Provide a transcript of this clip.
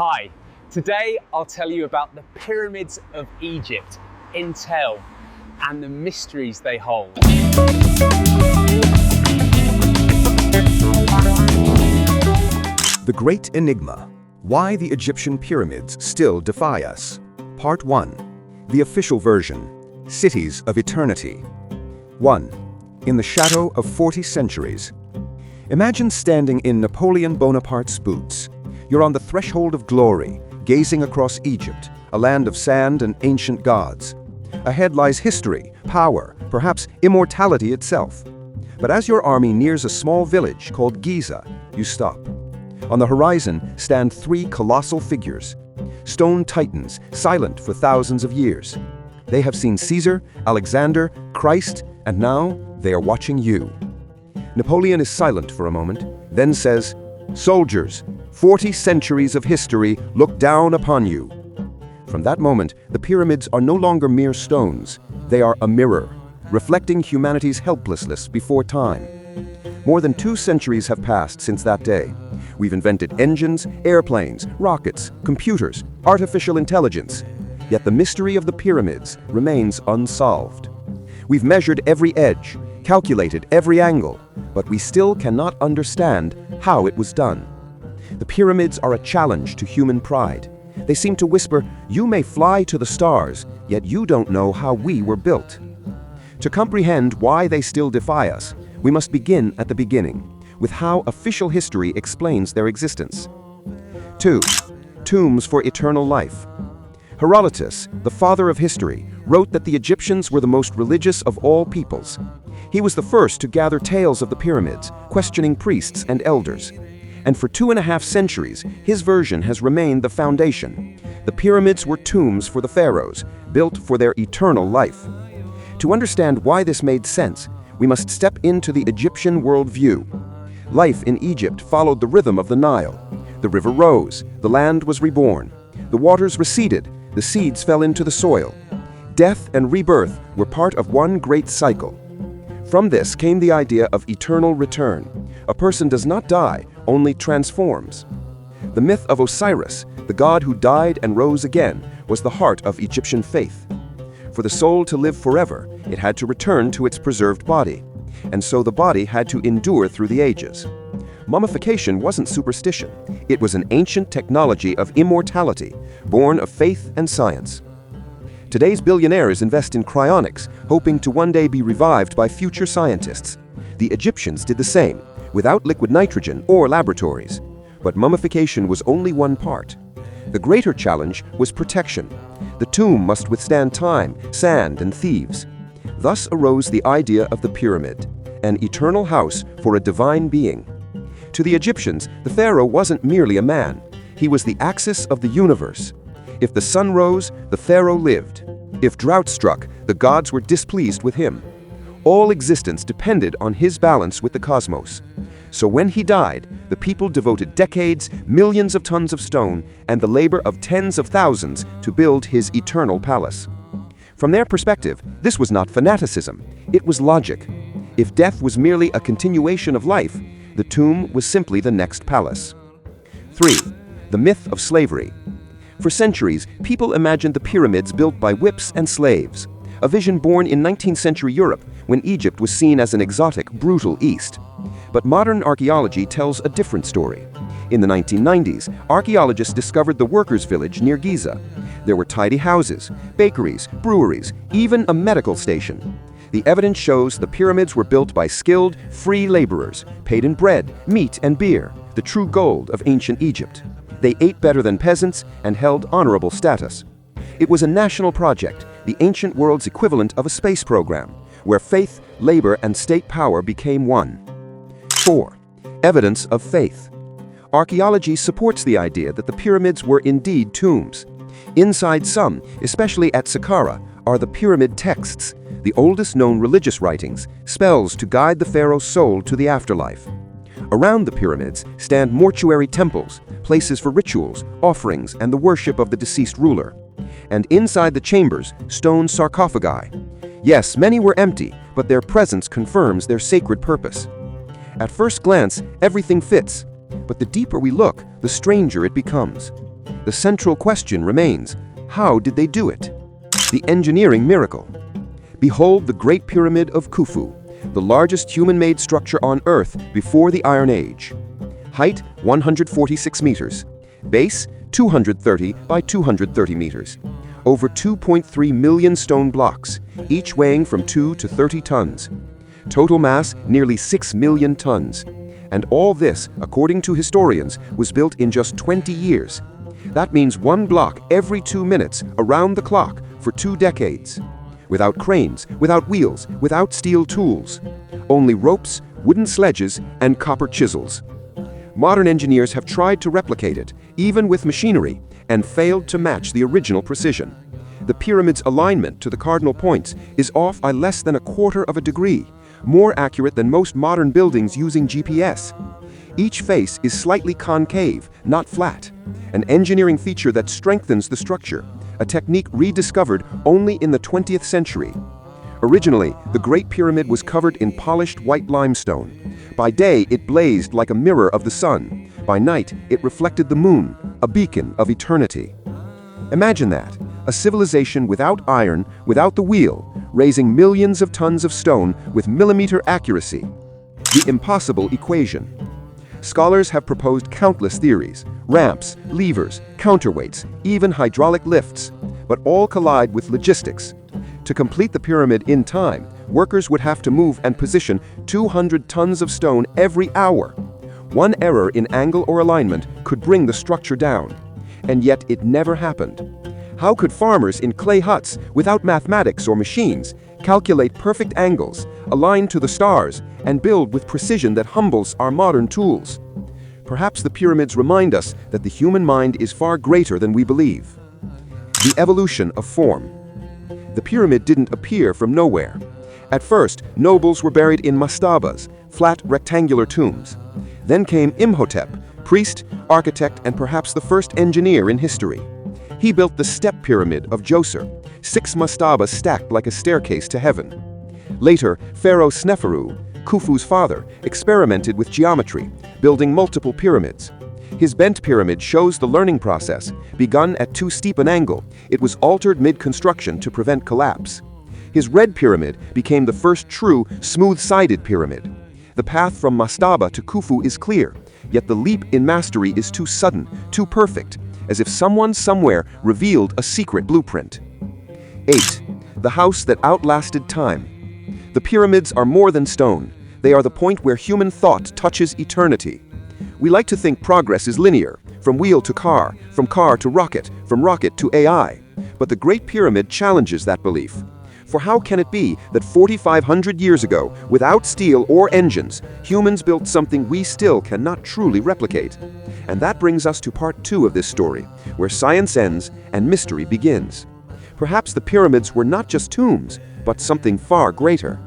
Hi, today I'll tell you about the pyramids of Egypt, intel, and the mysteries they hold. The Great Enigma: Why the Egyptian Pyramids Still Defy Us. Part 1. The official version: Cities of Eternity. 1. In the shadow of 40 centuries. Imagine standing in Napoleon Bonaparte's boots. You're on the threshold of glory, gazing across Egypt, a land of sand and ancient gods. Ahead lies history, power, perhaps immortality itself. But as your army nears a small village called Giza, you stop. On the horizon stand three colossal figures, stone titans, silent for thousands of years. They have seen Caesar, Alexander, Christ, and now they are watching you. Napoleon is silent for a moment, then says, "Soldiers, 40 centuries of history look down upon you." From that moment, the pyramids are no longer mere stones. They are a mirror, reflecting humanity's helplessness before time. More than 2 centuries have passed since that day. We've invented engines, airplanes, rockets, computers, artificial intelligence. Yet the mystery of the pyramids remains unsolved. We've measured every edge, calculated every angle, but we still cannot understand how it was done. The pyramids are a challenge to human pride. They seem to whisper, "You may fly to the stars, yet you don't know how we were built." To comprehend why they still defy us, we must begin at the beginning, with how official history explains their existence. 2. Tombs for eternal life. Herodotus, the father of history, wrote that the Egyptians were the most religious of all peoples. He was the first to gather tales of the pyramids, questioning priests and elders. And for 2.5 centuries, his version has remained the foundation. The pyramids were tombs for the pharaohs, built for their eternal life. To understand why this made sense, we must step into the Egyptian worldview. Life in Egypt followed the rhythm of the Nile. The river rose, the land was reborn. The waters receded, the seeds fell into the soil. Death and rebirth were part of one great cycle. From this came the idea of eternal return. A person does not die, only transforms. The myth of Osiris, the god who died and rose again, was the heart of Egyptian faith. For the soul to live forever, it had to return to its preserved body, and so the body had to endure through the ages. Mummification wasn't superstition. It was an ancient technology of immortality, born of faith and science. Today's billionaires invest in cryonics, hoping to one day be revived by future scientists. The Egyptians did the same, without liquid nitrogen or laboratories. But mummification was only one part. The greater challenge was protection. The tomb must withstand time, sand, and thieves. Thus arose the idea of the pyramid, an eternal house for a divine being. To the Egyptians, the pharaoh wasn't merely a man. He was the axis of the universe. If the sun rose, the pharaoh lived. If drought struck, the gods were displeased with him. All existence depended on his balance with the cosmos. So when he died, the people devoted decades, millions of tons of stone, and the labor of tens of thousands to build his eternal palace. From their perspective, this was not fanaticism, it was logic. If death was merely a continuation of life, the tomb was simply the next palace. 3. The myth of slavery. For centuries, people imagined the pyramids built by whips and slaves, a vision born in 19th century Europe when Egypt was seen as an exotic, brutal East. But modern archaeology tells a different story. In the 1990s, archaeologists discovered the workers' village near Giza. There were tidy houses, bakeries, breweries, even a medical station. The evidence shows the pyramids were built by skilled, free laborers, paid in bread, meat, and beer, the true gold of ancient Egypt. They ate better than peasants and held honorable status. It was a national project, the ancient world's equivalent of a space program, where faith, labor, and state power became one. 4. Evidence of faith. Archaeology supports the idea that the pyramids were indeed tombs. Inside some, especially at Saqqara, are the pyramid texts, the oldest known religious writings, spells to guide the pharaoh's soul to the afterlife. Around the pyramids stand mortuary temples, places for rituals, offerings, and the worship of the deceased ruler. And inside the chambers, stone sarcophagi. Yes, many were empty, but their presence confirms their sacred purpose. At first glance, everything fits, but the deeper we look, the stranger it becomes. The central question remains, how did they do it? The engineering miracle. Behold the Great Pyramid of Khufu, the largest human-made structure on Earth before the Iron Age. Height 146 meters. Base 230 by 230 meters. Over 2.3 million stone blocks, each weighing from 2 to 30 tons. Total mass nearly 6 million tons. And all this, according to historians, was built in just 20 years. That means one block every 2 minutes around the clock for 2 decades. Without cranes, without wheels, without steel tools. Only ropes, wooden sledges, and copper chisels. Modern engineers have tried to replicate it, even with machinery, and failed to match the original precision. The pyramid's alignment to the cardinal points is off by less than 1/4 of a degree, more accurate than most modern buildings using GPS. Each face is slightly concave, not flat, an engineering feature that strengthens the structure, a technique rediscovered only in the 20th century. Originally, the Great Pyramid was covered in polished white limestone. By day, it blazed like a mirror of the sun. By night, it reflected the moon, a beacon of eternity. Imagine that, a civilization without iron, without the wheel, raising millions of tons of stone with millimeter accuracy. The impossible equation. Scholars have proposed countless theories, ramps, levers, counterweights, even hydraulic lifts, but all collide with logistics. To complete the pyramid in time, workers would have to move and position 200 tons of stone every hour. One error in angle or alignment could bring the structure down. And yet it never happened. How could farmers in clay huts, without mathematics or machines, calculate perfect angles, align to the stars, and build with precision that humbles our modern tools? Perhaps the pyramids remind us that the human mind is far greater than we believe. The evolution of form. The pyramid didn't appear from nowhere. At first, nobles were buried in mastabas, flat rectangular tombs. Then came Imhotep, priest, architect, and perhaps the first engineer in history. He built the step pyramid of Djoser, 6 mastabas stacked like a staircase to heaven. Later, Pharaoh Sneferu, Khufu's father, experimented with geometry, building multiple pyramids. His bent pyramid shows the learning process. Begun at too steep an angle, it was altered mid-construction to prevent collapse. His red pyramid became the first true, smooth-sided pyramid. The path from mastaba to Khufu is clear, yet the leap in mastery is too sudden, too perfect, as if someone somewhere revealed a secret blueprint. 8. The house that outlasted time. The pyramids are more than stone. They are the point where human thought touches eternity. We like to think progress is linear, from wheel to car, from car to rocket, from rocket to AI. But the Great Pyramid challenges that belief. For how can it be that 4,500 years ago, without steel or engines, humans built something we still cannot truly replicate? And that brings us to part 2 of this story, where science ends and mystery begins. Perhaps the pyramids were not just tombs, but something far greater.